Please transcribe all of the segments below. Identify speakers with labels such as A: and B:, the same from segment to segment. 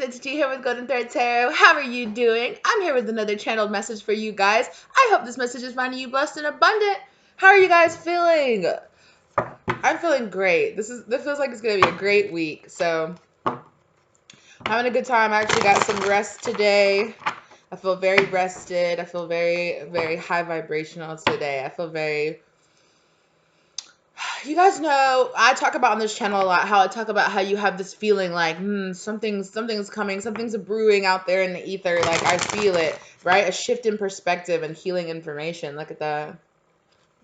A: it's G here with Golden Thread Tarot. How are you doing? I'm here with another channeled message for you guys. I hope this message is finding you blessed and abundant. How are you guys feeling? I'm feeling great. This feels like it's gonna be a great week. So having a good time. I actually got some rest today. I feel very rested. I feel very, very high vibrational today. I feel very... You guys know I talk about on this channel a lot how I talk about how you have this feeling like something's coming, something's brewing out there in the ether. Like I feel it, right? A shift in perspective and healing information. Look at that.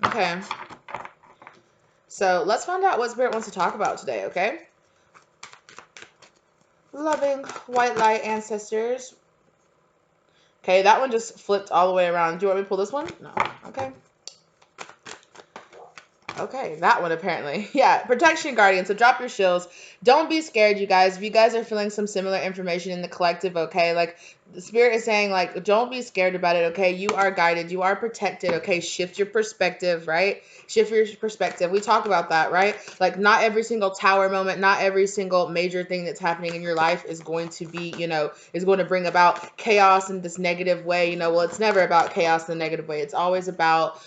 A: Okay. So let's find out what Spirit wants to talk about today, okay? Loving white light ancestors. Okay, that one just flipped all the way around. Do you want me to pull this one? No. Okay. Okay, that one apparently. Yeah, protection guardian. So drop your shills. Don't be scared, you guys. If you guys are feeling some similar information in the collective, okay? Like the Spirit is saying, like, don't be scared about it, okay? You are guided. You are protected, okay? Shift your perspective, right? Shift your perspective. We talk about that, right? Like not every single tower moment, not every single major thing that's happening in your life is going to be, is going to bring about chaos in this negative way. Well, it's never about chaos in a negative way. It's always about,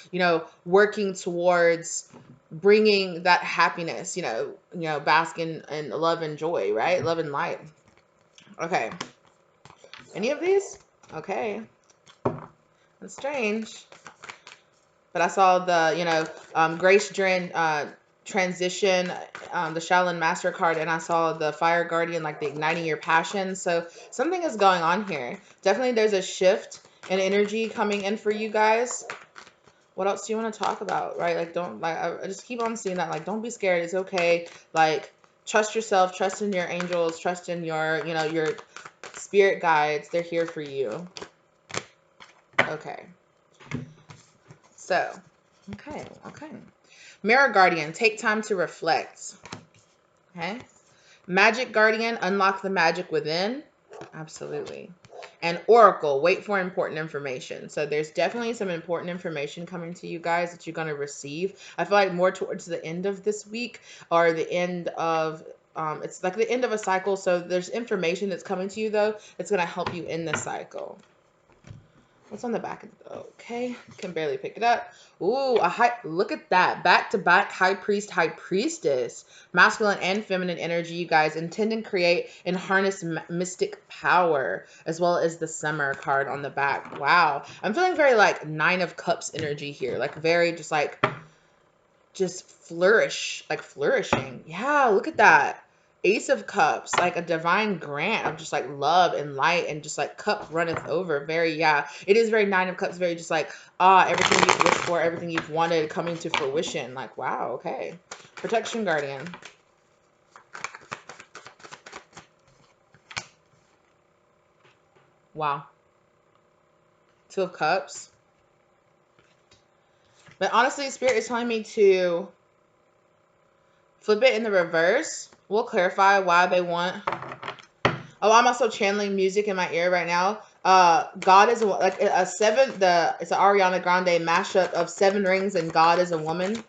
A: working towards bringing that happiness, basking in love and joy, right? Love and light. Okay. Any of these? Okay. That's strange. But I saw the, Grace Dren transition, the Shaolin Master card, and I saw the Fire Guardian, like the igniting your passion. So something is going on here. Definitely there's a shift in energy coming in for you guys. What else do you want to talk about, right? Like, I just keep on seeing that. Like, don't be scared. It's okay. Like, trust yourself. Trust in your angels. Trust in your, your spirit guides. They're here for you. Okay. So, okay. Mirror Guardian, take time to reflect. Okay. Magic Guardian, unlock the magic within. Absolutely. And Oracle, wait for important information. So there's definitely some important information coming to you guys that you're going to receive. I feel like more towards the end of this week or the end of, it's like the end of a cycle. So there's information that's coming to you though. It's going to help you in the cycle. What's on the back? Okay, can barely pick it up. Ooh, look at that. Back-to-back high priest, high priestess. Masculine and feminine energy, you guys. Intend and create and harness mystic power, as well as the summer card on the back. Wow. I'm feeling very like 9 of Cups energy here. Like very just flourish, like flourishing. Yeah, look at that. Ace of Cups, like a divine grant of just like love and light and just like cup runneth over. Very, yeah, it is very 9 of Cups, very just like, everything you've wished for, everything you've wanted coming to fruition. Like, wow, okay. Protection Guardian. Wow. 2 of Cups. But honestly, Spirit is telling me to flip it in the reverse. We'll clarify why they want... Oh, I'm also channeling music in my ear right now. God is like a 7. It's an Ariana Grande mashup of 7 Rings and God is a Woman.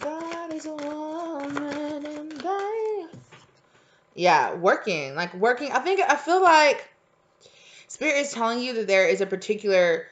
A: God is a woman and I... Yeah, working. I feel like Spirit is telling you that there is a particular...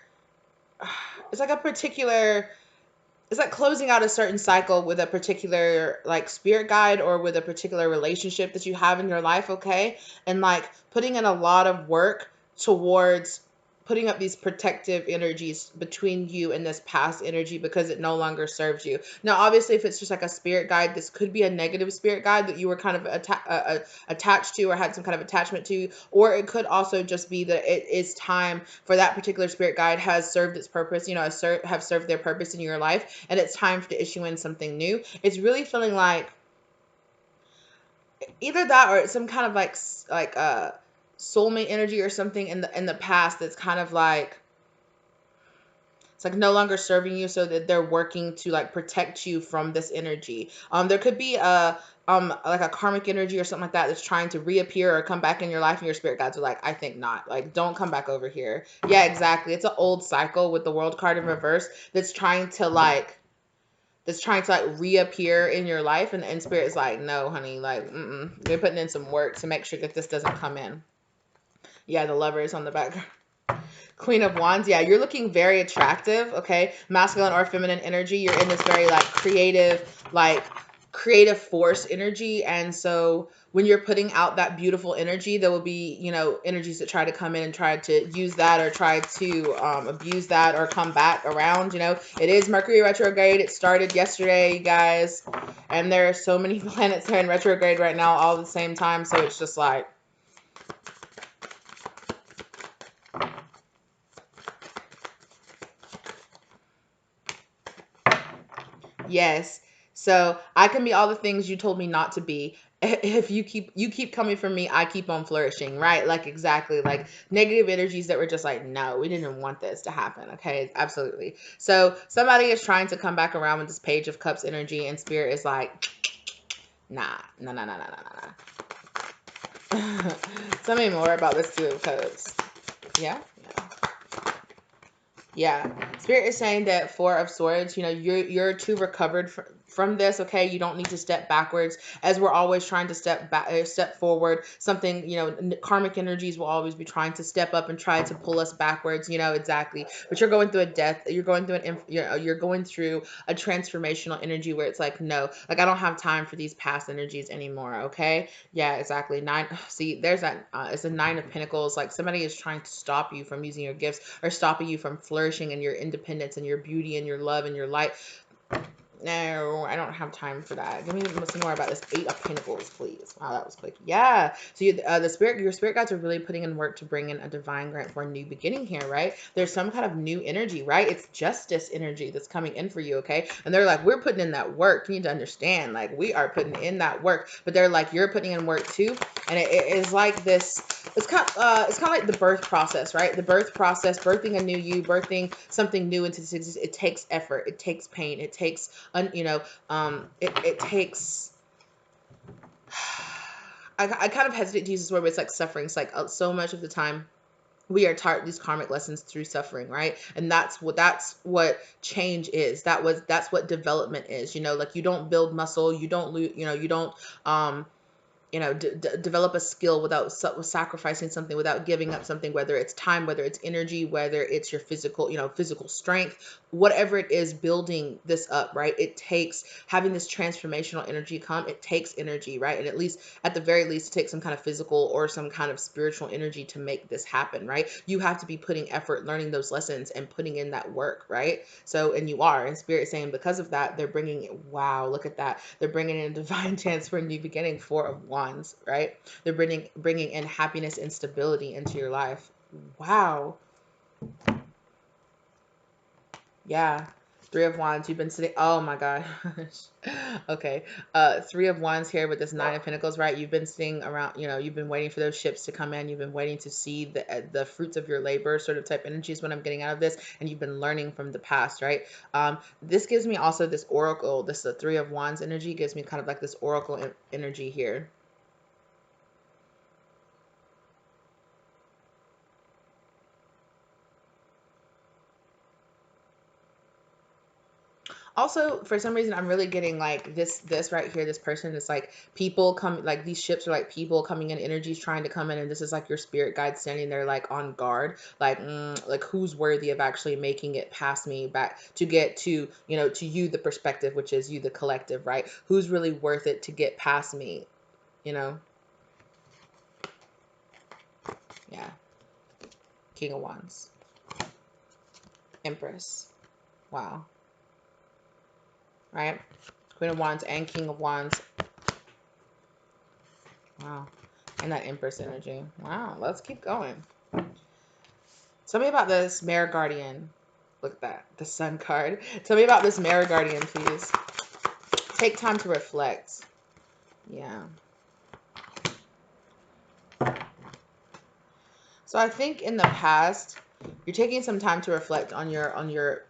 A: It's like closing out a certain cycle with a particular like spirit guide or with a particular relationship that you have in your life, okay? And like putting in a lot of work towards putting up these protective energies between you and this past energy because it no longer serves you. Now, obviously, if it's just like a spirit guide, this could be a negative spirit guide that you were kind of attached to or had some kind of attachment to, or it could also just be that it is time for that particular spirit guide has served its purpose, have served their purpose in your life, and it's time to issue in something new. It's really feeling like either that or some kind of like soulmate energy or something in the past that's kind of like it's like no longer serving you, so that they're working to like protect you from this energy. There could be like a karmic energy or something like that that's trying to reappear or come back in your life, and your spirit guides are like, I think not. Like, don't come back over here. Yeah, exactly. It's an old cycle with the World card in reverse that's trying to that's trying to like reappear in your life, and spirit is like, no, honey, like, they're putting in some work to make sure that this doesn't come in. Yeah, the Lovers on the back. Queen of Wands. Yeah, you're looking very attractive, okay? Masculine or feminine energy. You're in this very like creative force energy. And so when you're putting out that beautiful energy, there will be, you know, energies that try to come in and try to use that or try to abuse that or come back around, you know. It is Mercury retrograde. It started yesterday, you guys. And there are so many planets that are in retrograde right now all at the same time. So it's just like, yes. So I can be all the things you told me not to be. If you keep coming from me, I keep on flourishing, right? Like exactly, like negative energies that were just like, no, we didn't want this to happen. Okay, absolutely. So somebody is trying to come back around with this Page of Cups energy, and Spirit is like, nah, nah, nah, nah, nah, nah, nah. Tell me more about this Two of Cups. Yeah. Yeah, Spirit is saying that Four of Swords, you know, you're too recovered from this. Okay, you don't need to step backwards, as we're always trying to step back, step forward. Something, you know, karmic energies will always be trying to step up and try to pull us backwards. You know exactly, but you're going through a death. You're going through you're going through a transformational energy where it's like, no, like I don't have time for these past energies anymore. Okay, yeah, exactly. Nine. See, there's that. It's a Nine of Pentacles. Like somebody is trying to stop you from using your gifts or stopping you from flourishing in your independence and your beauty and your love and your light. No, I don't have time for that. Give me some more about this Eight of Pentacles, please. Wow, that was quick. Yeah. So your spirit guides are really putting in work to bring in a divine grant for a new beginning here, right? There's some kind of new energy, right? It's justice energy that's coming in for you, okay? And they're like, we're putting in that work. You need to understand, like, we are putting in that work. But they're like, you're putting in work too. And it is like this. It's kind of like the birth process, right? The birth process, birthing a new you, birthing something new into existence. It takes effort. It takes pain. It takes it takes I kind of hesitate to use this word, but it's like suffering. It's like so much of the time we are taught these karmic lessons through suffering, right? And that's what change is. That's what development is. You know, like you don't build muscle, you don't lose, you don't develop a skill without sacrificing something, without giving up something, whether it's time, whether it's energy, whether it's your physical strength, whatever it is, building this up, right? It takes having this transformational energy come. It takes energy, right? And at the very least, it takes some kind of physical or some kind of spiritual energy to make this happen, right? You have to be putting effort, learning those lessons and putting in that work, right? So, and you are, and Spirit saying because of that, they're bringing, wow, look at that. They're bringing in a divine chance for a new beginning, Four of Wands, right? They're bringing in happiness and stability into your life. Wow. Yeah. Three of Wands. You've been sitting. Oh my gosh. Okay. Three of Wands here with this Nine of Pentacles, right? You've been sitting around. You've been waiting for those ships to come in. You've been waiting to see the fruits of your labor, sort of type energy is what I'm getting out of this, and you've been learning from the past, right? This gives me also this oracle. This Three of Wands energy gives me kind of like this oracle energy here. Also, for some reason, I'm really getting like this right here. This person is like people come, like these ships are like people coming in, energies trying to come in, and this is like your spirit guide standing there like on guard, like who's worthy of actually making it past me back to get to to you, the perspective, which is you, the collective, right? Who's really worth it to get past me, you know? Yeah. King of Wands, Empress. Wow. Right? Queen of Wands and King of Wands. Wow. And that Empress energy. Wow. Let's keep going. Tell me about this Mare Guardian. Look at that. The Sun card. Tell me about this Mare Guardian, please. Take time to reflect. Yeah. So I think in the past, you're taking some time to reflect on your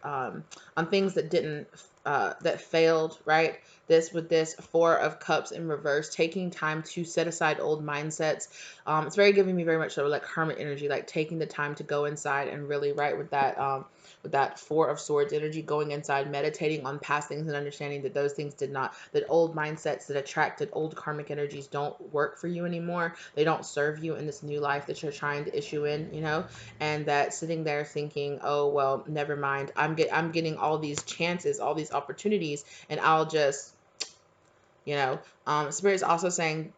A: on things that didn't that failed, right? This with this Four of Cups in reverse, taking time to set aside old mindsets. It's very giving me very much sort of like hermit energy, like taking the time to go inside and really, right, with that Four of Swords energy, going inside, meditating on past things and understanding that those things did not, that old mindsets that attracted old karmic energies don't work for you anymore. They don't serve you in this new life that you're trying to issue in, you know, and that sitting there thinking, oh, well, never mind. I'm getting all these chances, all these opportunities, and I'll just, you know, Spirit is also saying,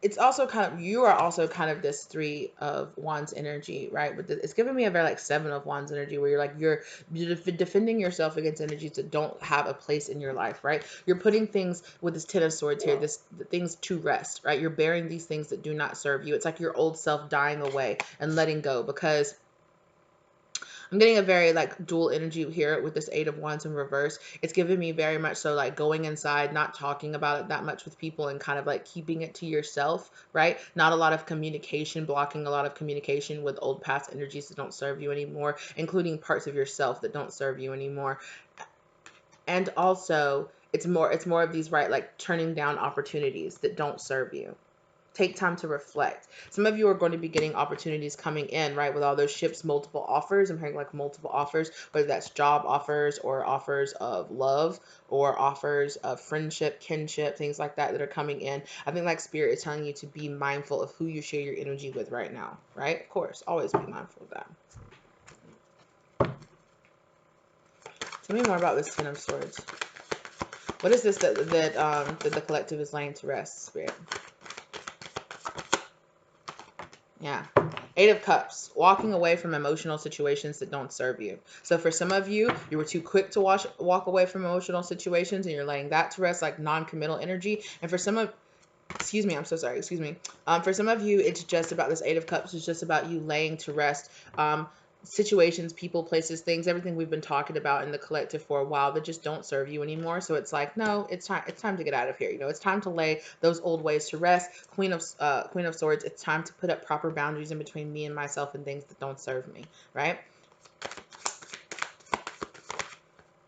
A: it's also kind of, you are also kind of this Three of Wands energy, right? But it's giving me a very like Seven of Wands energy, where you're like, you're defending yourself against energies that don't have a place in your life, right? You're putting things with this Ten of Swords here, this the things to rest, right? You're bearing these things that do not serve you. It's like your old self dying away and letting go, because I'm getting a very like dual energy here with this Eight of Wands in reverse. It's giving me very much so like going inside, not talking about it that much with people, and kind of like keeping it to yourself, right? Not a lot of communication, blocking a lot of communication with old past energies that don't serve you anymore, including parts of yourself that don't serve you anymore. And also, it's more of these, right, like turning down opportunities that don't serve you. Take time to reflect. Some of you are going to be getting opportunities coming in, right? With all those ships, multiple offers. I'm hearing like multiple offers, whether that's job offers or offers of love or offers of friendship, kinship, things like that that are coming in. I think like Spirit is telling you to be mindful of who you share your energy with right now, right? Of course, always be mindful of that. Tell me more about this Ten of Swords. What is this that the collective is laying to rest, Spirit? Yeah. Eight of Cups, walking away from emotional situations that don't serve you. So for some of you, you were too quick to walk away from emotional situations, and you're laying that to rest, like non-committal energy. And for some of, excuse me, I'm so sorry, excuse me. For some of you, it's just about this Eight of Cups. It's just about you laying to rest. Situations, people, places, things, everything we've been talking about in the collective for a while that just don't serve you anymore. So it's like, no, it's time to get out of here. You know, it's time to lay those old ways to rest. Queen of Swords, it's time to put up proper boundaries in between me and myself and things that don't serve me, right?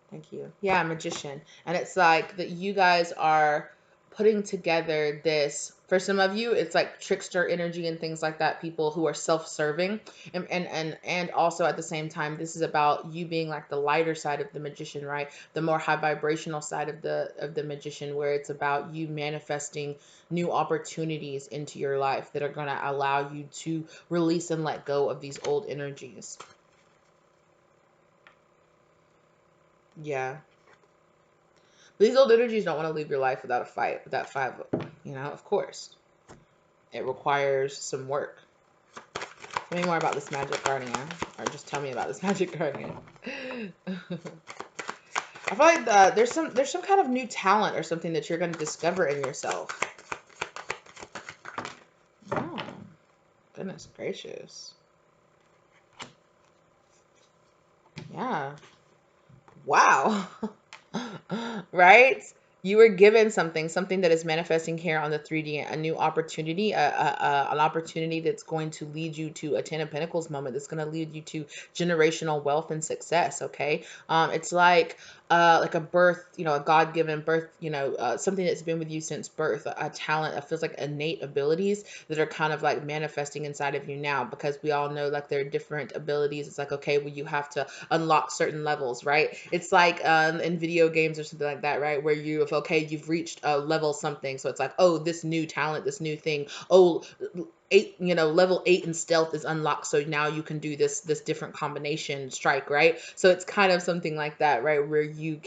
A: Thank you. Yeah, Magician. And it's like that you guys are putting together this, for some of you, it's like trickster energy and things like that, people who are self-serving. And also at the same time, this is about you being like the lighter side of the Magician, right? The more high vibrational side of the Magician, where it's about you manifesting new opportunities into your life that are going to allow you to release and let go of these old energies. Yeah. These old energies don't want to leave your life without a fight, without five, you know, of course. It requires some work. Tell me more about this magic guardian, or just tell me about this magic guardian. I feel like there's some kind of new talent or something that you're going to discover in yourself. Oh, goodness gracious. Yeah. Wow. Right? You were given something that is manifesting here on the 3D, a new opportunity, an opportunity that's going to lead you to a Ten of Pentacles moment, that's going to lead you to generational wealth and success, okay? It's like a birth, you know, a God-given birth, you know, something that's been with you since birth, a talent, it feels like innate abilities that are kind of like manifesting inside of you now, because we all know like there are different abilities. It's like, okay, well, you have to unlock certain levels, right? It's like in video games or something like that, right? Where you've reached a level something. So it's like, oh, this new talent, this new thing. Oh, level 8 in stealth is unlocked. So now you can do this different combination strike, right? So it's kind of something like that, right? Where you've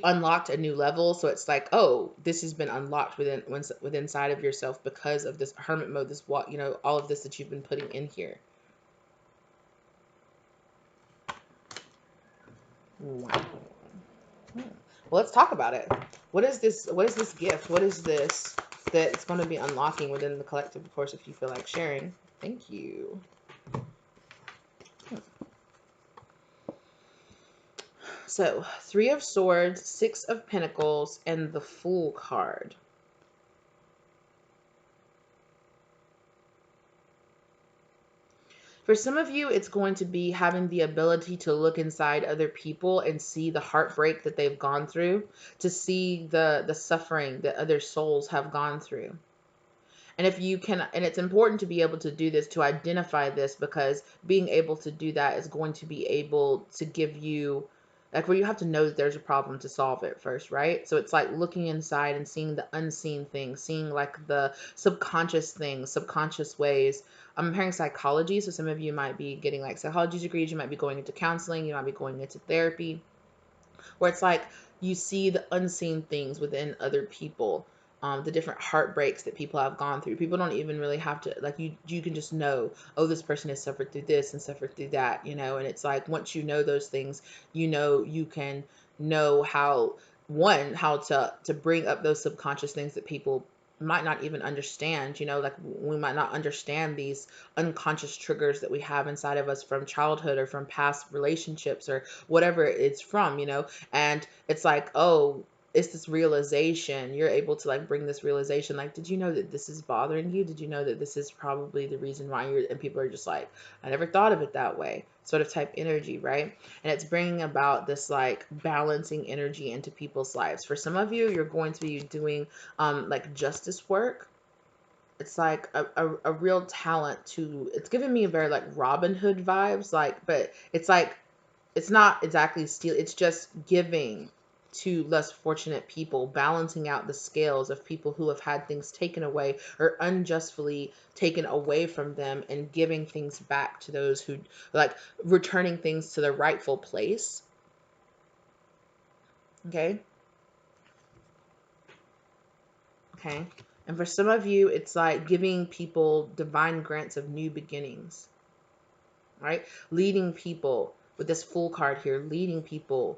A: unlocked a new level. So it's like, oh, this has been unlocked within inside of yourself because of this hermit mode, this what, you know, all of this that you've been putting in here. Wow. Well, let's talk about it. What is this gift? What is this that it's going to be unlocking within the collective? Of course, if you feel like sharing. Thank you. So, Three of Swords, Six of Pentacles, and the Fool card. For some of you, it's going to be having the ability to look inside other people and see the heartbreak that they've gone through, to see the suffering that other souls have gone through. And if you can, and it's important to be able to do this, to identify this, because being able to do that is going to be able to give you, like, where you have to know that there's a problem to solve it first, right? So it's like looking inside and seeing the unseen things, seeing like the subconscious things, subconscious ways. I'm hearing psychology, so some of you might be getting like psychology degrees, you might be going into counseling, you might be going into therapy, where it's like you see the unseen things within other people, the different heartbreaks that people have gone through. People don't even really have to, like, you can just know, oh, this person has suffered through this and suffered through that, and it's like once you know those things, you can know how, one, how to bring up those subconscious things that people might not even understand. Like, we might not understand these unconscious triggers that we have inside of us from childhood or from past relationships or whatever it's from, and it's like, oh, it's this realization. You're able to like bring this realization, like, did you know that this is bothering you? Did you know that this is probably the reason why you're, and people are just like, I never thought of it that way, sort of type energy, right? And it's bringing about this like balancing energy into people's lives. For some of you, you're going to be doing like justice work. It's like a real talent to, it's giving me a very like Robin Hood vibes, like, but it's like, it's not exactly steal, it's just giving to less fortunate people, balancing out the scales of people who have had things taken away or unjustly taken away from them, and giving things back to those who, like, returning things to their rightful place. Okay. Okay. And for some of you, it's like giving people divine grants of new beginnings, right? Leading people with this Fool card here, leading people,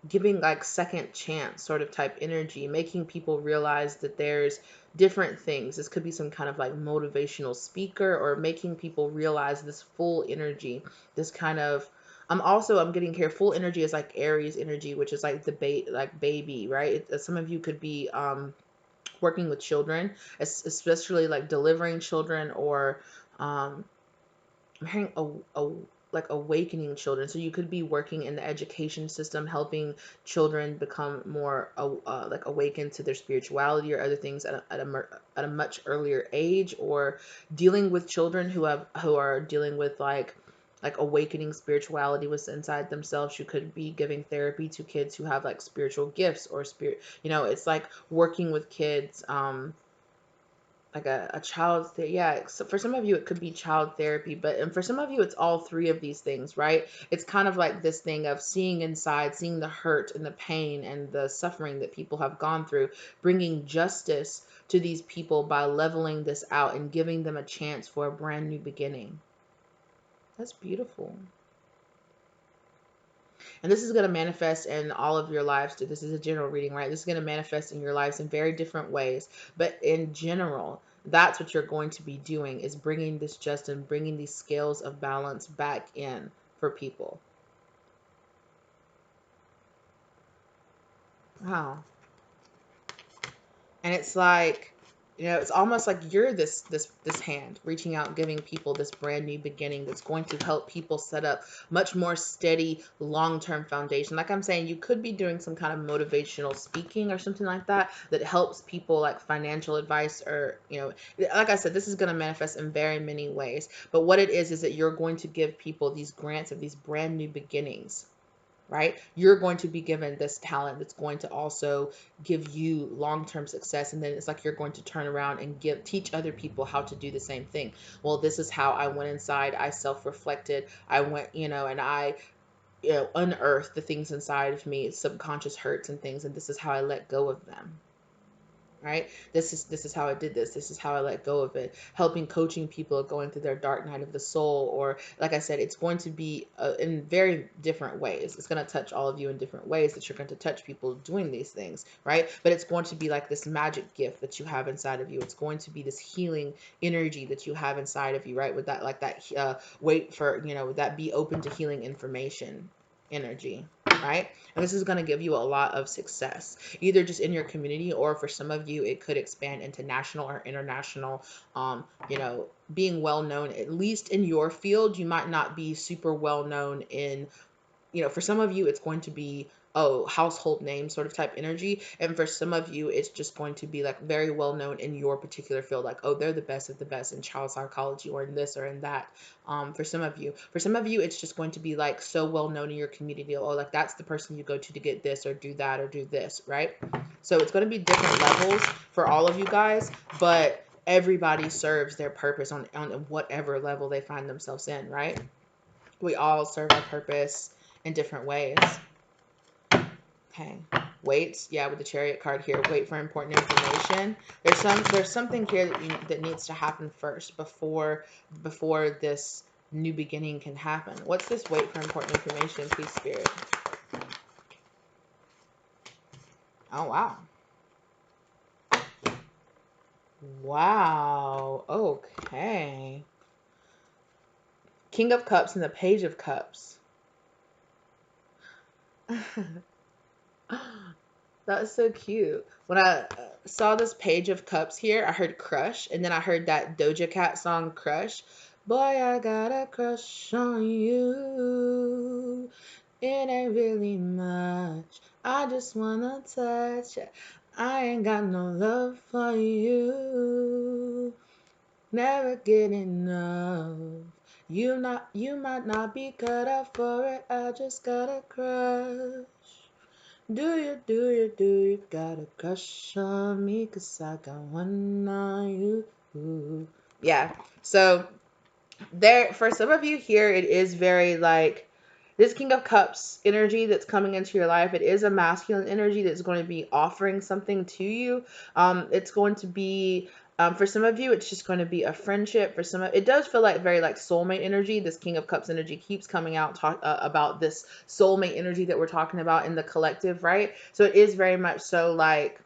A: giving like second chance sort of type energy, making people realize that there's different things. This could be some kind of like motivational speaker, or making people realize this full energy, this kind of, I'm getting here, full energy is like Aries energy, which is like the like baby, right? Some of you could be working with children, especially like delivering children, or I'm hearing a like awakening children. So you could be working in the education system, helping children become more like awakened to their spirituality or other things at a much earlier age, or dealing with children who are dealing with like awakening spirituality was inside themselves. You could be giving therapy to kids who have like spiritual gifts or spirit. It's like working with kids. Like a child yeah, so for some of you it could be child therapy, but and for some of you it's all three of these things, right? It's kind of like this thing of seeing inside, seeing the hurt and the pain and the suffering that people have gone through, bringing justice to these people by leveling this out and giving them a chance for a brand new beginning. That's beautiful. And this is going to manifest in all of your lives too. This is a general reading, right? This is going to manifest in your lives in very different ways. But in general, that's what you're going to be doing, is bringing this just and bringing these scales of balance back in for people. Wow. And it's like, it's almost like you're this hand reaching out, giving people this brand new beginning that's going to help people set up much more steady long-term foundation. Like I'm saying, you could be doing some kind of motivational speaking or something like that that helps people, like financial advice, or like I said, this is going to manifest in very many ways. But what it is that you're going to give people these grants of these brand new beginnings, right? You're going to be given this talent that's going to also give you long-term success. And then it's like you're going to turn around and teach other people how to do the same thing. Well, this is how I went inside. I self-reflected. I went, and I unearthed the things inside of me, subconscious hurts and things. And this is how I let go of them. Right? This is how I did this. This is how I let go of it. Helping, coaching people going through their dark night of the soul, or like I said, it's going to be in very different ways. It's going to touch all of you in different ways that you're going to touch people doing these things, right? But it's going to be like this magic gift that you have inside of you. It's going to be this healing energy that you have inside of you, right? With that, like that, wait for, that be open to healing information energy. right? And this is going to give you a lot of success, either just in your community, or for some of you, it could expand into national or international. You know, being well known, at least in your field. You might not be super well known in, you know, for some of you, it's going to be, oh, household name sort of type energy. And for some of you, it's just going to be like very well known in your particular field. Like, oh, they're the best of the best in child psychology or in this or in that. For some of you, it's just going to be like so well known in your community. Oh, like that's the person you go to get this or do that or do this, right? So it's going to be different levels for all of you guys, but everybody serves their purpose on whatever level they find themselves in, right? We all serve our purpose in different ways. Okay. Wait, yeah, with the Chariot card here, wait for important information. There's something here that needs to happen first before this new beginning can happen. What's this wait for important information, please, Spirit? Oh, wow. Wow. Okay. King of Cups and the Page of Cups. That's so cute. When I saw this Page of Cups here, I heard Crush, and then I heard that Doja Cat song Crush. Boy, I got a crush on you. It ain't really much. I just wanna touch it. I ain't got no love for you. Never get enough. You might not be cut out for it. I just got a crush. Do you got a crush on me? 'Cause I got one on you. Ooh. Yeah. So there, for some of you here, it is very like this King of Cups energy that's coming into your life. It is a masculine energy that's going to be offering something to you. It's going to be, for some of you, it's just going to be a friendship. For some, it does feel like very like soulmate energy. This King of Cups energy keeps coming out about this soulmate energy that we're talking about in the collective, right? So it is very much so like,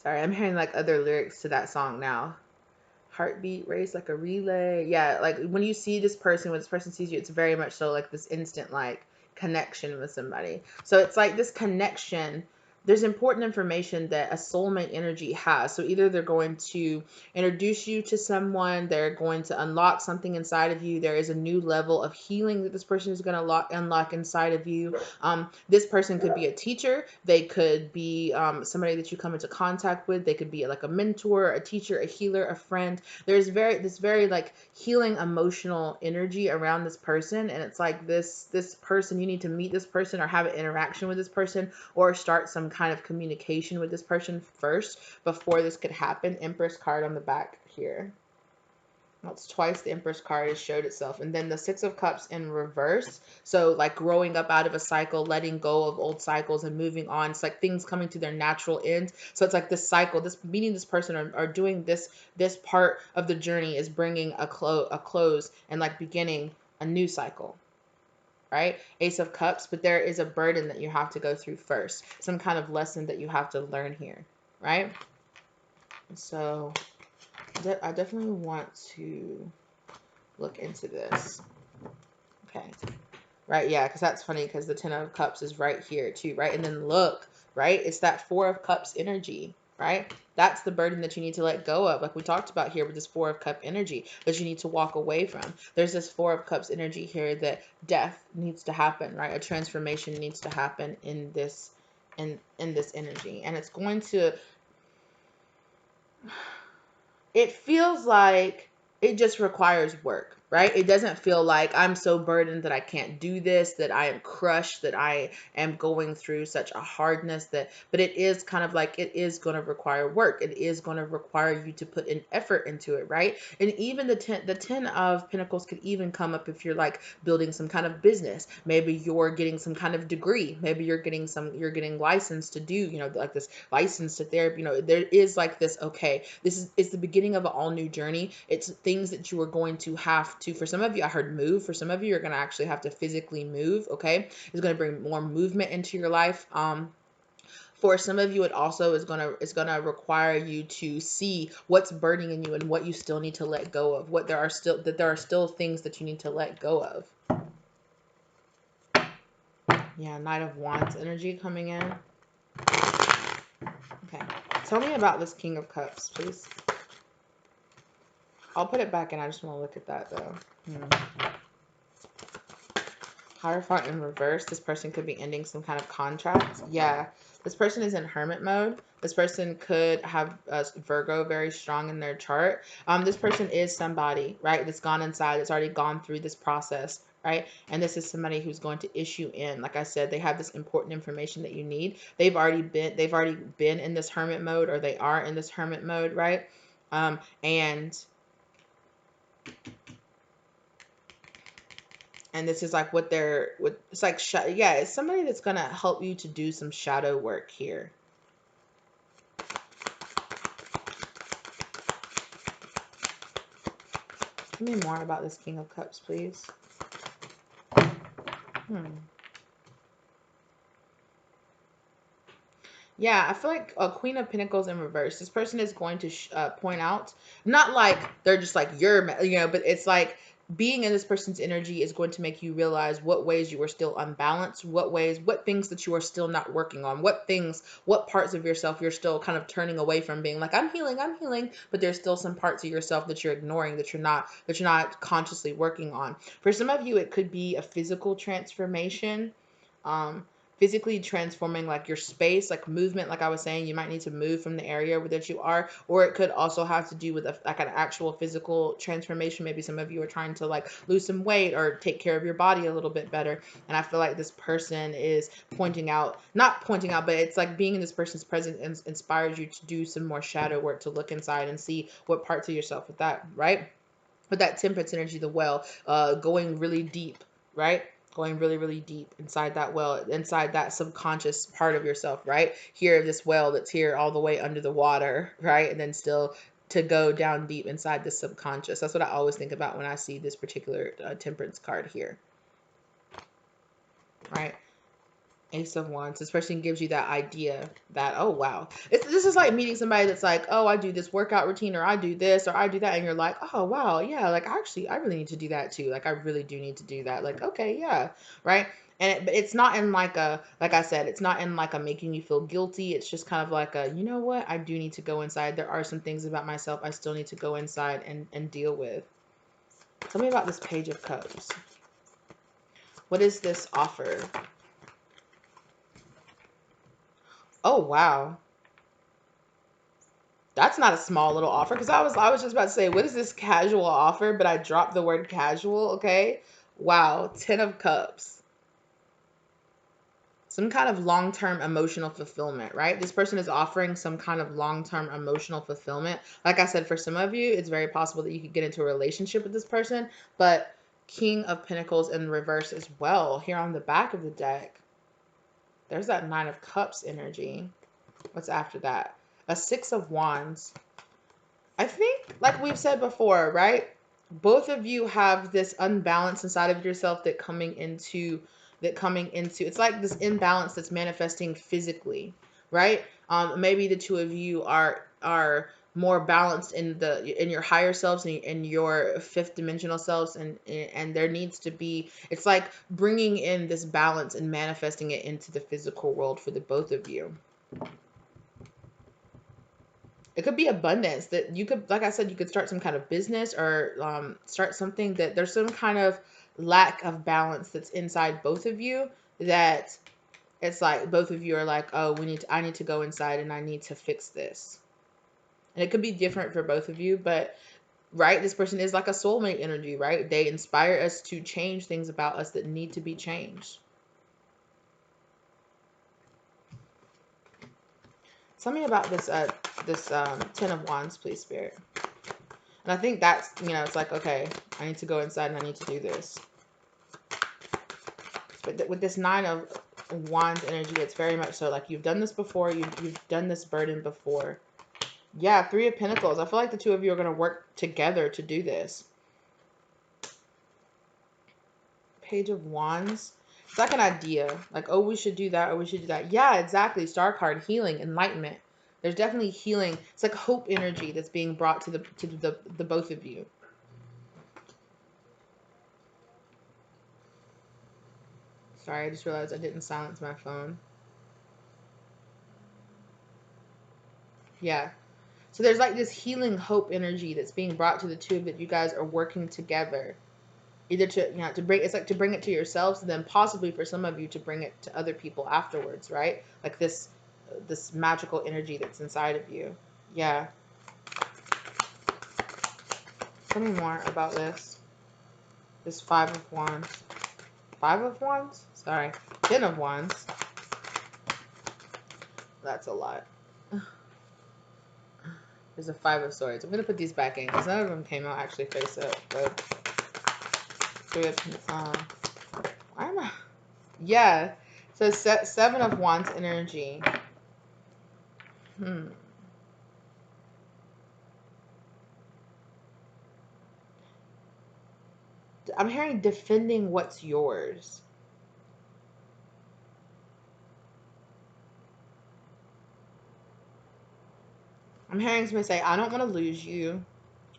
A: sorry, I'm hearing like other lyrics to that song now. Heartbeat race like a relay. Yeah, like when you see this person, when this person sees you, it's very much so like this instant like connection with somebody. So it's like this connection. There's important information that a soulmate energy has. So either they're going to introduce you to someone, they're going to unlock something inside of you. There is a new level of healing that this person is going to unlock inside of you. This person could be a teacher. They could be somebody that you come into contact with. They could be like a mentor, a teacher, a healer, a friend. There's this very like healing emotional energy around this person, and it's like this person, you need to meet this person or have an interaction with this person or start some kind of communication with this person first before this could happen. Empress card on the back here. That's twice the Empress card has showed itself. And then the Six of Cups in reverse. So like growing up out of a cycle, letting go of old cycles and moving on. It's like things coming to their natural end. So it's like this cycle, this meeting this person or doing this part of the journey is bringing a close and like beginning a new cycle. Right? Ace of Cups, but there is a burden that you have to go through first. Some kind of lesson that you have to learn here. Right? So I definitely want to look into this. Okay. Right, yeah, because that's funny because the Ten of Cups is right here too, right? And then look, right? It's that Four of Cups energy, right? That's the burden that you need to let go of, like we talked about here with this Four of Cup energy that you need to walk away from. There's this Four of Cups energy here that death needs to happen, right? A transformation needs to happen in this in this energy. And it's going to, it feels like it just requires work, right? It doesn't feel like I'm so burdened that I can't do this, that I am crushed, that I am going through such a hardness but it is kind of like it is going to require work. It is going to require you to put an effort into it, right? And even the 10 of Pentacles could even come up if you're like building some kind of business. Maybe you're getting some kind of degree. Maybe you're getting licensed to do, like this license to therapy. There is like this, okay, it's the beginning of an all new journey. It's things that you are going to have to, for some of you, I heard move. For some of you, you're going to actually have to physically move. Okay. It's going to bring more movement into your life. For some of you, it also is gonna require you to see what's burning in you and what you still need to let go of. What there are still things that you need to let go of. Yeah, Knight of Wands energy coming in. Okay. Tell me about this King of Cups, please. I'll put it back in. I just want to look at that though. Hierophant in reverse. This person could be ending some kind of contract. Yeah. This person is in hermit mode. This person could have Virgo very strong in their chart. This person is somebody, right, that's gone inside, that's already gone through this process, right? And this is somebody who's going to issue in. Like I said, they have this important information that you need. They've already been in this hermit mode, or they are in this hermit mode, right? And this is like it's like, yeah, it's somebody that's going to help you to do some shadow work here. Tell me more about this King of Cups, please. Yeah, I feel like a Queen of Pentacles in reverse. This person is going to point out, not like they're just like, but it's like being in this person's energy is going to make you realize what ways you are still unbalanced, what things that you are still not working on, what parts of yourself you're still kind of turning away from, being like, I'm healing, but there's still some parts of yourself that you're ignoring, that you're not consciously working on. For some of you, it could be a physical transformation. Physically transforming like your space, like movement. Like I was saying, you might need to move from the area that you are, or it could also have to do with like an actual physical transformation. Maybe some of you are trying to like lose some weight or take care of your body a little bit better. And I feel like this person is not pointing out, but it's like being in this person's presence inspires you to do some more shadow work, to look inside and see what parts of yourself with that, right? With that Temperance energy, the well, going really deep, right? Going really, really deep inside that well, inside that subconscious part of yourself, right? Here, this well that's here all the way under the water, right? And then still to go down deep inside the subconscious. That's what I always think about when I see this particular Temperance card here, right? Ace of Wands. This person gives you that idea that, oh, wow. This is like meeting somebody that's like, oh, I do this workout routine, or I do this, or I do that. And you're like, oh, wow. Yeah. Like, actually, I really need to do that too. Like, I really do need to do that. Like, okay. Yeah. Right. And it's not in like like I said, it's not in like a making you feel guilty. It's just kind of like you know what? I do need to go inside. There are some things about myself I still need to go inside and deal with. Tell me about this Page of Cups. What is this offer? Oh, wow. That's not a small little offer, because I was just about to say, what is this casual offer? But I dropped the word casual, okay? Wow, 10 of Cups. Some kind of long-term emotional fulfillment, right? This person is offering some kind of long-term emotional fulfillment. Like I said, for some of you, it's very possible that you could get into a relationship with this person, but King of Pentacles in reverse as well. Here on the back of the deck, there's that 9 of Cups energy. What's after that? A 6 of Wands. I think, like we've said before, right? Both of you have this unbalance inside of yourself it's like this imbalance that's manifesting physically, right? Maybe the two of you are more balanced in your higher selves and in your fifth dimensional selves, and there needs to be, it's like bringing in this balance and manifesting it into the physical world for the both of you. It could be abundance that you could, like I said, you could start some kind of business, or start something that there's some kind of lack of balance that's inside both of you, that it's like both of you are like, oh, I need to go inside and I need to fix this. And it could be different for both of you, but right, this person is like a soulmate energy, right? They inspire us to change things about us that need to be changed. Tell me about this 10 of Wands, please, Spirit. And I think that's, it's like, okay, I need to go inside and I need to do this. But with this 9 of Wands energy, it's very much so like you've done this before. You've done this burden before. Yeah, 3 of Pentacles. I feel like the two of you are going to work together to do this. Page of Wands. It's like an idea. Like, oh, we should do that, or we should do that. Yeah, exactly. Star card, healing, enlightenment. There's definitely healing. It's like hope energy that's being brought to the both of you. Sorry, I just realized I didn't silence my phone. Yeah. So there's like this healing hope energy that's being brought to the two of you guys are working together. Either to, you know, to bring, it's like to bring it to yourselves, and then possibly for some of you to bring it to other people afterwards, right? Like this magical energy that's inside of you. Yeah. Tell me more about this. This 5 of Wands. 5 of Wands? Sorry. 10 of Wands. That's a lot. There's a 5 of Swords. I'm going to put these back in because none of them came out actually face up. But 3 of, why am I? Yeah. So 7 of Wands energy. I'm hearing defending what's yours. I'm hearing somebody say, I don't want to lose you.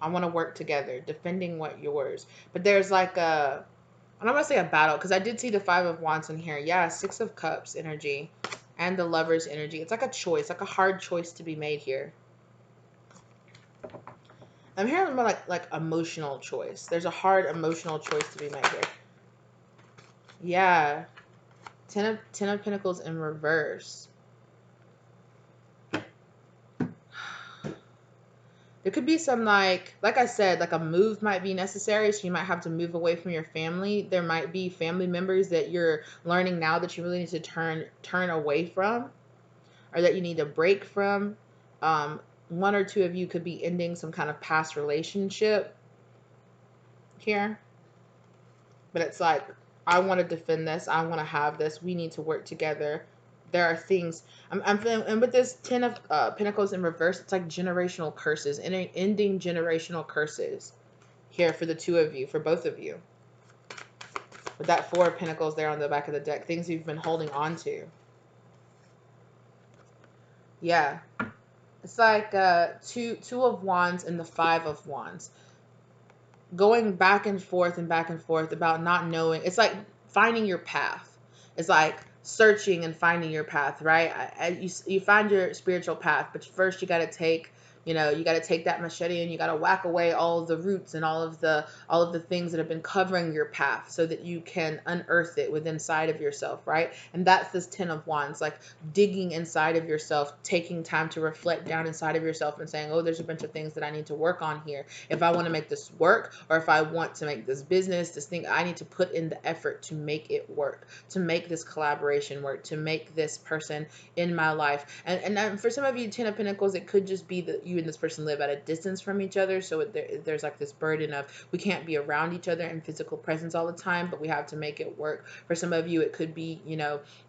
A: I want to work together, defending what yours. But there's like a, I don't want to say a battle, because I did see the 5 of Wands in here. Yeah, 6 of Cups energy and the Lover's energy. It's like a choice, like a hard choice to be made here. I'm hearing more like emotional choice. There's a hard emotional choice to be made here. Yeah. 10 of Pentacles in reverse. There could be some like I said, like a move might be necessary. So you might have to move away from your family. There might be family members that you're learning now that you really need to turn away from, or that you need to break from. One or two of you could be ending some kind of past relationship here. But it's like, I want to defend this. I want to have this. We need to work together. There are things I'm feeling, and with this 10 of Pentacles in reverse, it's like generational curses, and ending generational curses here for the two of you, for both of you. With that 4 of Pentacles there on the back of the deck, things you've been holding on to. Yeah, it's like two of Wands and the 5 of Wands, going back and forth and back and forth about not knowing. It's like finding your path. It's like searching and finding your path, right? You find your spiritual path, but first you got to take, you got to take that machete and you got to whack away all of the roots and all of the things that have been covering your path, so that you can unearth it within inside of yourself, right? And that's this 10 of Wands, like digging inside of yourself, taking time to reflect down inside of yourself and saying, oh, there's a bunch of things that I need to work on here. If I want to make this work, or if I want to make this business, this thing, I need to put in the effort to make it work, to make this collaboration work, to make this person in my life. And for some of you, 10 of Pentacles, it could just be that you and this person live at a distance from each other. So there's like this burden of, we can't be around each other in physical presence all the time, but we have to make it work. For some of you, it could be,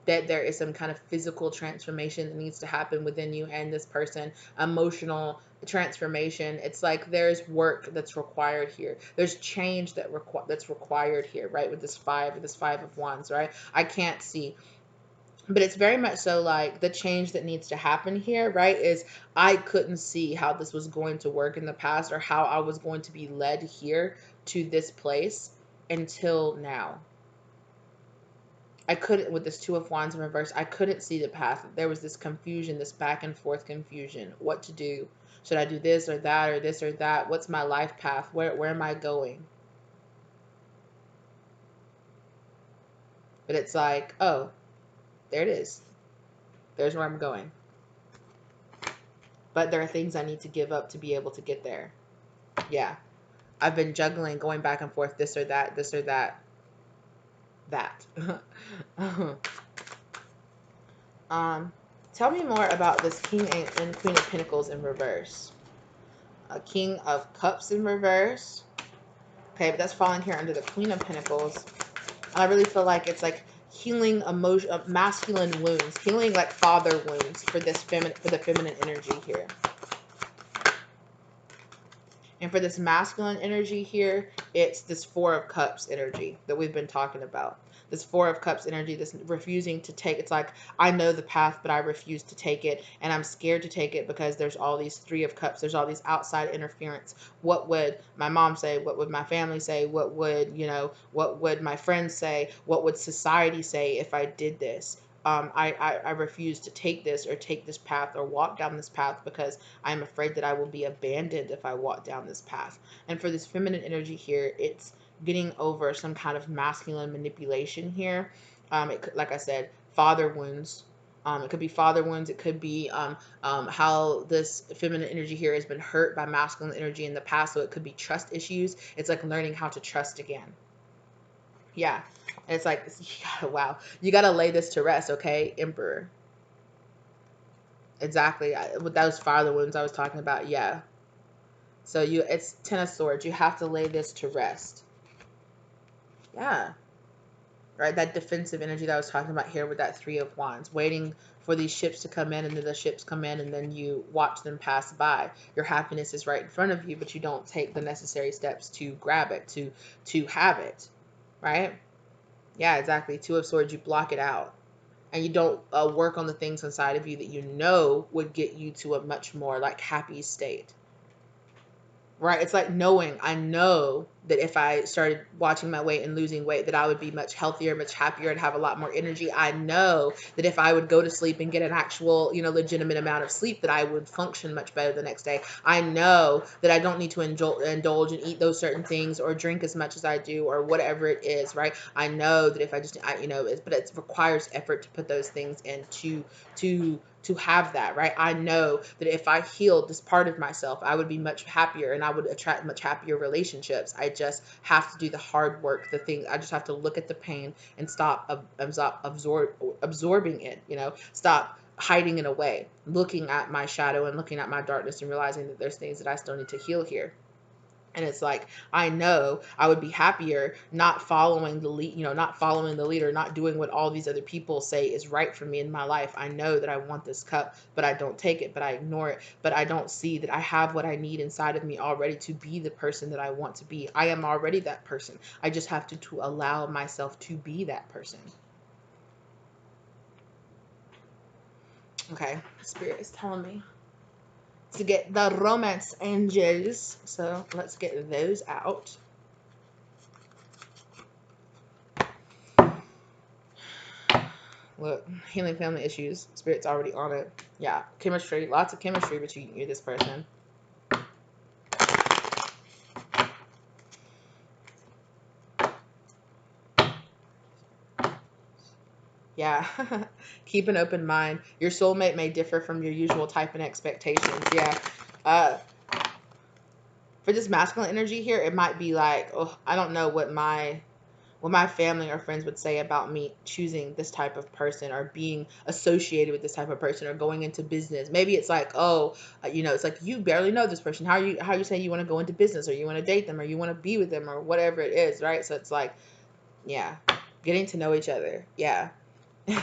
A: that there is some kind of physical transformation that needs to happen within you and this person, emotional transformation. It's like there's work that's required here. There's change that's required here, right? With this 5 of Wands, right? I can't see, but it's very much so like the change that needs to happen here, right? Is I couldn't see how this was going to work in the past, or how I was going to be led here to this place until now. I couldn't, with this 2 of Wands in reverse, I couldn't see the path. There was this confusion, this back and forth confusion. What to do? Should I do this or that, or this or that? What's my life path? Where am I going? But it's like, oh, there it is. There's where I'm going. But there are things I need to give up to be able to get there. Yeah. I've been juggling, going back and forth, this or that, this or that, that. Tell me more about this King and Queen of Pentacles in reverse. A King of Cups in reverse. Okay, but that's falling here under the Queen of Pentacles. And I really feel like it's like healing masculine wounds, healing like father wounds for this for the feminine energy here. And for this masculine energy here, it's this 4 of Cups energy that we've been talking about. this Four of Cups energy, this refusing to take. It's like, I know the path, but I refuse to take it. And I'm scared to take it because there's all these Three of Cups. There's all these outside interference. What would my mom say? What would my family say? What would, what would my friends say? What would society say if I did this? I refuse to take this or take this path or walk down this path because I'm afraid that I will be abandoned if I walk down this path. And for this feminine energy here, it's getting over some kind of masculine manipulation here. It could, like I said, father wounds. It could be father wounds. It could be how this feminine energy here has been hurt by masculine energy in the past. So it could be trust issues. It's like learning how to trust again. Yeah. And it's like, yeah, wow. You got to lay this to rest, okay, Emperor? Exactly. With those father wounds I was talking about, yeah. So it's Ten of Swords. You have to lay this to rest. Yeah. Right? That defensive energy that I was talking about here with that Three of Wands. Waiting for these ships to come in, and then the ships come in, and then you watch them pass by. Your happiness is right in front of you, but you don't take the necessary steps to grab it, to have it. Right? Yeah, exactly. Two of Swords, you block it out. And you don't work on the things inside of you that you know would get you to a much more like happy state. Right? It's like knowing, I know that if I started watching my weight and losing weight, that I would be much healthier, much happier, and have a lot more energy. I know that if I would go to sleep and get an actual, legitimate amount of sleep, that I would function much better the next day. I know that I don't need to indulge and eat those certain things or drink as much as I do or whatever it is, right? I know that if I just, but it requires effort to put those things in to have that, right? I know that if I healed this part of myself, I would be much happier and I would attract much happier relationships. I just have to do the hard work, the thing. I just have to look at the pain and stop absorbing it, stop hiding it away, looking at my shadow and looking at my darkness and realizing that there's things that I still need to heal here. And it's like, I know I would be happier not following the lead, not following the leader, not doing what all these other people say is right for me in my life. I know that I want this cup, but I don't take it, but I ignore it. But I don't see that I have what I need inside of me already to be the person that I want to be. I am already that person. I just have to allow myself to be that person. Okay, Spirit is telling me to get the romance angels. So let's get those out. Look, healing family issues. Spirit's already on it. Yeah, chemistry. Lots of chemistry between you and this person. Yeah. Keep an open mind. Your soulmate may differ from your usual type and expectations. Yeah. For this masculine energy here, it might be like, oh, I don't know what my family or friends would say about me choosing this type of person or being associated with this type of person or going into business. Maybe it's like, oh, it's like you barely know this person. How you say you want to go into business or you want to date them or you want to be with them or whatever it is, right? So it's like, yeah, getting to know each other. Yeah. Please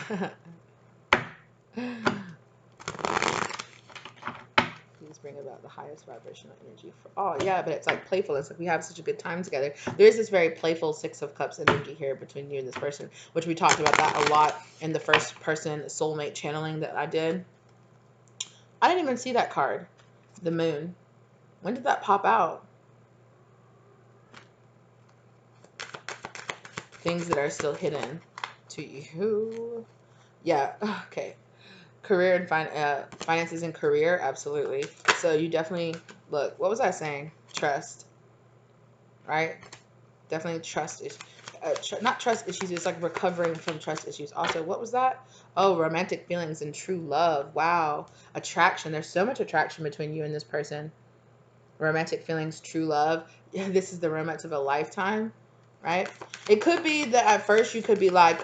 A: bring about the highest vibrational energy for all. Yeah, but it's like playfulness. Like we have such a good time together. There is this very playful Six of Cups energy here between you and this person, which we talked about that a lot in the first person soulmate channeling that I did. I didn't even see that card. The moon. When did that pop out? Things that are still hidden to you. Yeah, okay. Career and finances and career, absolutely. So you definitely, look, what was I saying? Trust, right? Definitely trust issues. Not trust issues, it's like recovering from trust issues. Also, what was that? Oh, romantic feelings and true love. Wow. Attraction. There's so much attraction between you and this person. Romantic feelings, true love. Yeah, this is the romance of a lifetime, right? It could be that at first you could be like,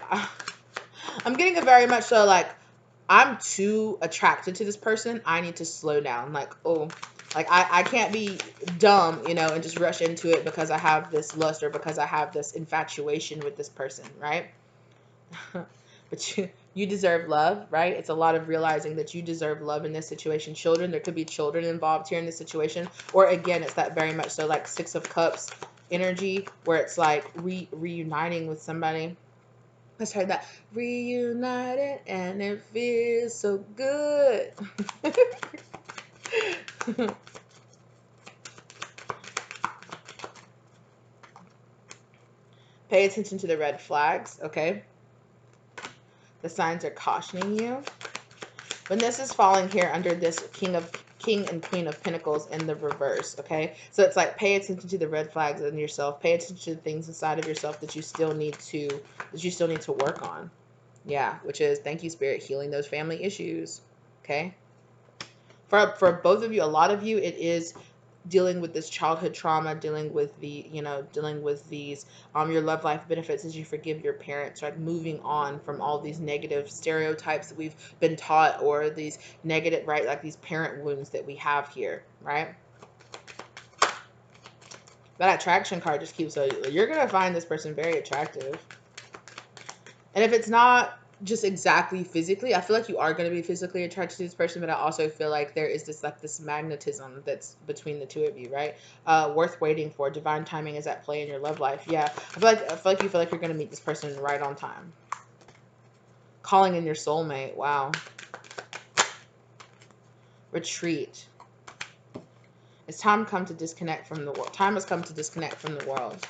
A: I'm getting a very much so like, I'm too attracted to this person. I need to slow down. Like, oh, like I can't be dumb, and just rush into it because I have this lust or because I have this infatuation with this person, right? But you deserve love, right? It's a lot of realizing that you deserve love in this situation. Children, there could be children involved here in this situation. Or again, it's that very much so like Six of Cups energy where it's like reuniting with somebody. Let's hear that. Reunited and it feels so good. Pay attention to the red flags, okay? The signs are cautioning you. When this is falling here under this King and Queen of Pentacles in the reverse, okay? So it's like, pay attention to the red flags in yourself. Pay attention to the things inside of yourself that you still need to work on. Yeah, which is, thank you, Spirit, healing those family issues, okay? For both of you, a lot of you, it is dealing with this childhood trauma, dealing with dealing with these your love life benefits as you forgive your parents, like moving on from all these negative stereotypes that we've been taught, or these negative, right, like these parent wounds that we have here, right? That attraction card just keeps, so you're gonna find this person very attractive. And if it's not just exactly physically, I feel like you are going to be physically attracted to this person, but I also feel like there is this, like, this magnetism that's between the two of you, right? Worth waiting for. Divine timing is at play in your love life. Yeah, I feel like you're going to meet this person right on time. Calling in your soulmate. Wow. Retreat. It's time come to disconnect from the world. Time has come to disconnect from the world.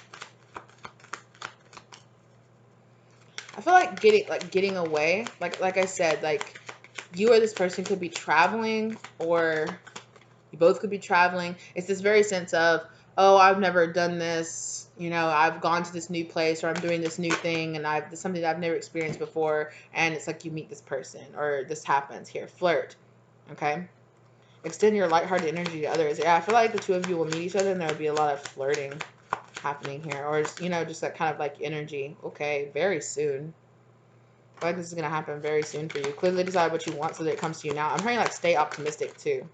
A: I feel like getting away, like I said, like, you or this person could be traveling, or you both could be traveling. It's this very sense of, oh, I've never done this, I've gone to this new place, or I'm doing this new thing, and it's something that I've never experienced before, and it's like you meet this person, or this happens here. Flirt, okay? Extend your lighthearted energy to others. Yeah, I feel like the two of you will meet each other, and there will be a lot of flirting happening here, or just that kind of like energy. Okay, very soon. I feel like this is gonna happen very soon for you. Clearly decide what you want so that it comes to you now. I'm hearing, like, stay optimistic too.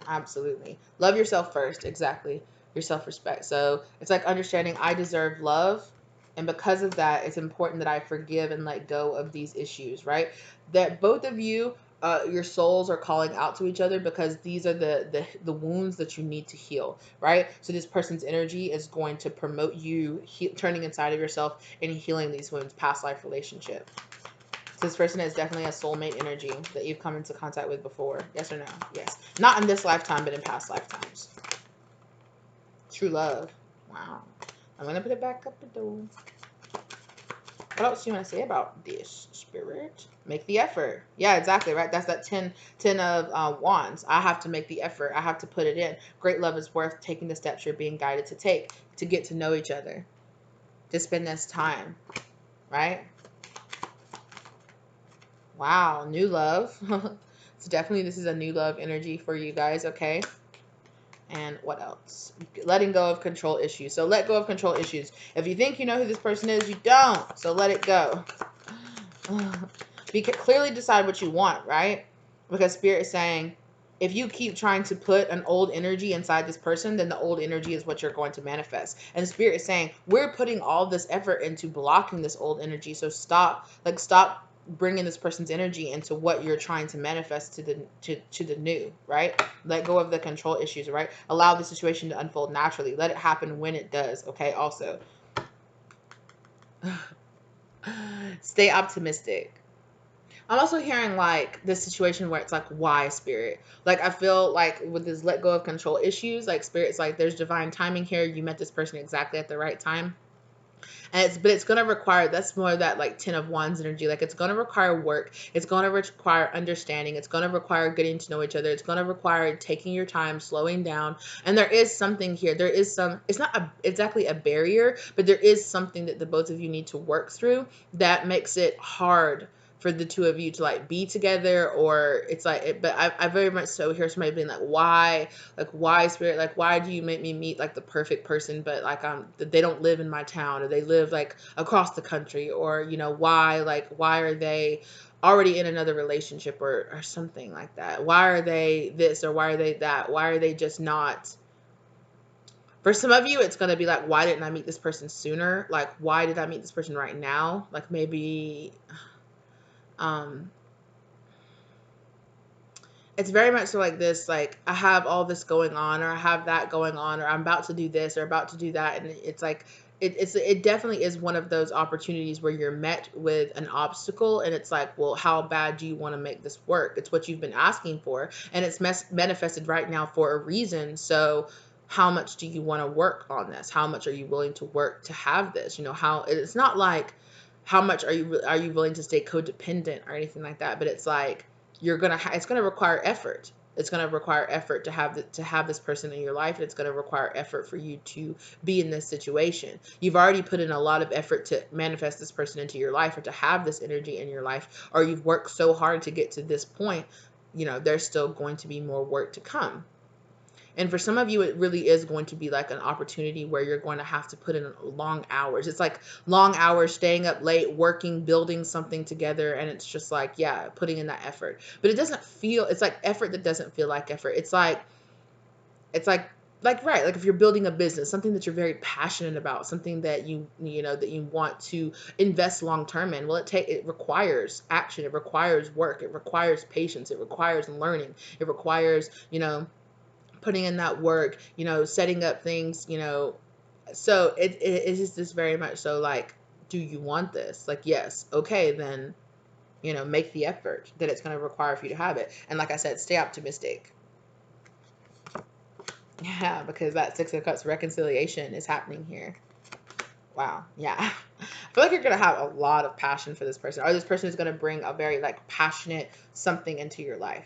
A: Absolutely. Love yourself first. Exactly. Your self-respect. So it's like understanding I deserve love. And because of that, it's important that I forgive and let go of these issues, right? That both of you, your souls are calling out to each other, because these are the wounds that you need to heal, right? So this person's energy is going to promote you turning inside of yourself and healing these wounds, past life relationship. So this person is definitely a soulmate energy that you've come into contact with before. Yes or no? Yes. Not in this lifetime, but in past lifetimes. True love. Wow. I'm going to put it back up the door. What else do you want to say about this, Spirit? Make the effort. Yeah, exactly, right? That's that 10 of wands. I have to make the effort. I have to put it in. Great love is worth taking the steps you're being guided to take to get to know each other, to spend this time, right? Wow, new love. So definitely this is a new love energy for you guys, okay? And what else? Letting go of control issues. So let go of control issues. If you think you know who this person is, you don't. So let it go. Clearly decide what you want, right? Because Spirit is saying, if you keep trying to put an old energy inside this person, then the old energy is what you're going to manifest. And Spirit is saying, we're putting all this effort into blocking this old energy. So stop bringing this person's energy into what you're trying to manifest to the new, right? Let go of the control issues, right? Allow the situation to unfold naturally. Let it happen when it does, okay? Also, stay optimistic. I'm also hearing, like, this situation where it's like, why, Spirit? Like, I feel like with this let go of control issues, like, Spirit's like, there's divine timing here. You met this person exactly at the right time. But it's going to require, that's more of that, like, 10 of wands energy. Like, it's going to require work. It's going to require understanding. It's going to require getting to know each other. It's going to require taking your time, slowing down. And there is something here. There is it's not exactly a barrier, but there is something that the both of you need to work through that makes it hard for the two of you to, like, be together. Or it's like, but I very much so hear somebody being like, why, Spirit? Like, why do you make me meet, like, the perfect person, but, like, they don't live in my town, or they live, like, across the country, or, why are they already in another relationship, or something like that? Why are they this, or why are they that? Why are they just not? For some of you, it's going to be like, why didn't I meet this person sooner? Like, why did I meet this person right now? Like, maybe, it's very much so like this, like, I have all this going on, or I have that going on, or I'm about to do this or about to do that. And it's like, it definitely is one of those opportunities where you're met with an obstacle, and it's like, well, how bad do you want to make this work? It's what you've been asking for, and it's manifested right now for a reason. So how much do you want to work on this? How much are you willing to work to have this? You know, how it's not like how much are you willing to stay codependent or anything like that, but it's like it's gonna require effort. It's going to require effort to have this person in your life, and it's going to require effort for you to be in this situation. You've already put in a lot of effort to manifest this person into your life, or to have this energy in your life, or you've worked so hard to get to this point. You know, there's still going to be more work to come. And for some of you, it really is going to be like an opportunity where you're going to have to put in long hours. It's like long hours, staying up late, working, building something together. And it's just like, yeah, putting in that effort. But it doesn't feel, it's like effort that doesn't feel like effort. It's like, right, like if you're building a business, something that you're very passionate about, something that that you want to invest long term in. Well, it requires action, it requires work, it requires patience, it requires learning, it requires, putting in that work, setting up things, so it is just very much so like, do you want this? Like, yes, okay, then, make the effort that it's going to require for you to have it. And like I said, stay optimistic. Yeah, because that Six of Cups reconciliation is happening here. Wow. Yeah. I feel like you're going to have a lot of passion for this person, or this person is going to bring a very like passionate something into your life.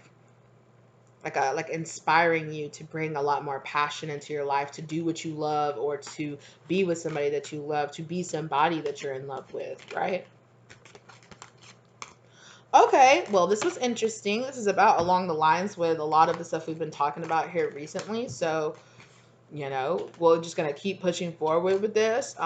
A: Like inspiring you to bring a lot more passion into your life, to do what you love, or to be with somebody that you love, to be somebody that you're in love with, right? Okay, well, this was interesting. This is about along the lines with a lot of the stuff we've been talking about here recently. So, we're just going to keep pushing forward with this.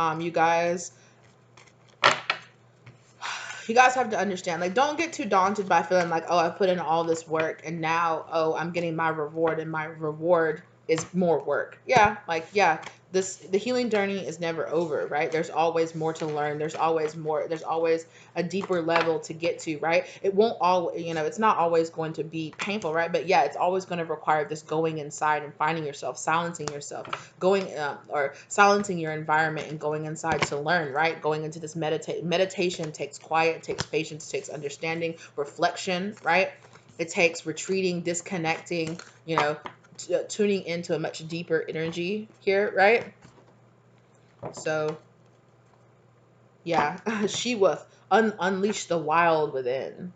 A: You guys have to understand, like, don't get too daunted by feeling like, oh, I put in all this work and now, oh, I'm getting my reward, and my reward is more work. Yeah, like, yeah, the healing journey is never over, right? There's always more to learn. There's always more. There's always a deeper level to get to, right? It won't always, it's not always going to be painful, right? But yeah, it's always going to require this going inside and finding yourself, silencing yourself, going or silencing your environment and going inside to learn, right? Going into this meditation takes quiet, takes patience, takes understanding, reflection, right? It takes retreating, disconnecting, tuning into a much deeper energy here, right? So yeah, she will unleash the wild within.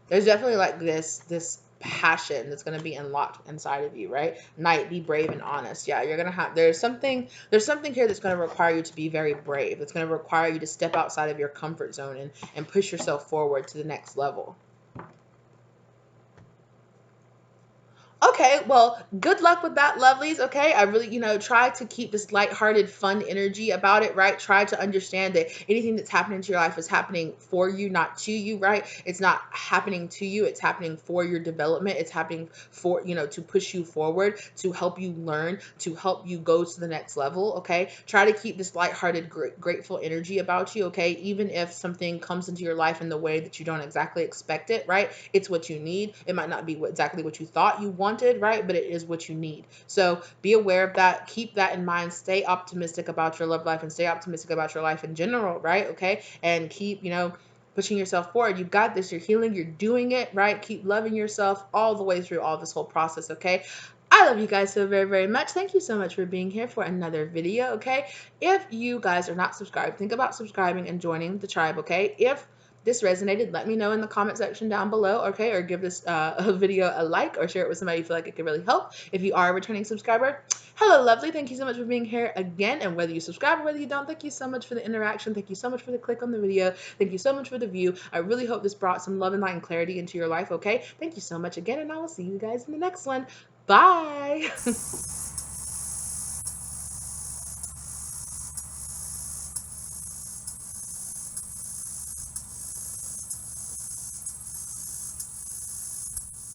A: There's definitely like this passion that's going to be unlocked inside of you, right? Knight, be brave and honest. Yeah, you're going to have, there's something here that's going to require you to be very brave. It's going to require you to step outside of your comfort zone and push yourself forward to the next level. Okay, well, good luck with that, lovelies. Okay, I really, try to keep this lighthearted, fun energy about it, right? Try to understand that anything that's happening to your life is happening for you, not to you, right? It's not happening to you, it's happening for your development. It's happening for, to push you forward, to help you learn, to help you go to the next level, okay? Try to keep this lighthearted, grateful energy about you, okay? Even if something comes into your life in the way that you don't exactly expect it, right? It's what you need. It might not be exactly what you thought you wanted, right? But it is what you need. So be aware of that. Keep that in mind. Stay optimistic about your love life, and stay optimistic about your life in general, right? Okay. And keep, pushing yourself forward. You got this. You're healing. You're doing it, right? Keep loving yourself all the way through all this whole process, okay? I love you guys so very, very much. Thank you so much for being here for another video, okay? If you guys are not subscribed, think about subscribing and joining the tribe, okay? If this resonated, let me know in the comment section down below, okay? Or give this video a like, or share it with somebody you feel like it could really help. If you are a returning subscriber, hello, lovely. Thank you so much for being here again. And whether you subscribe or whether you don't, thank you so much for the interaction. Thank you so much for the click on the video. Thank you so much for the view. I really hope this brought some love and light and clarity into your life, okay? Thank you so much again, and I will see you guys in the next one. Bye.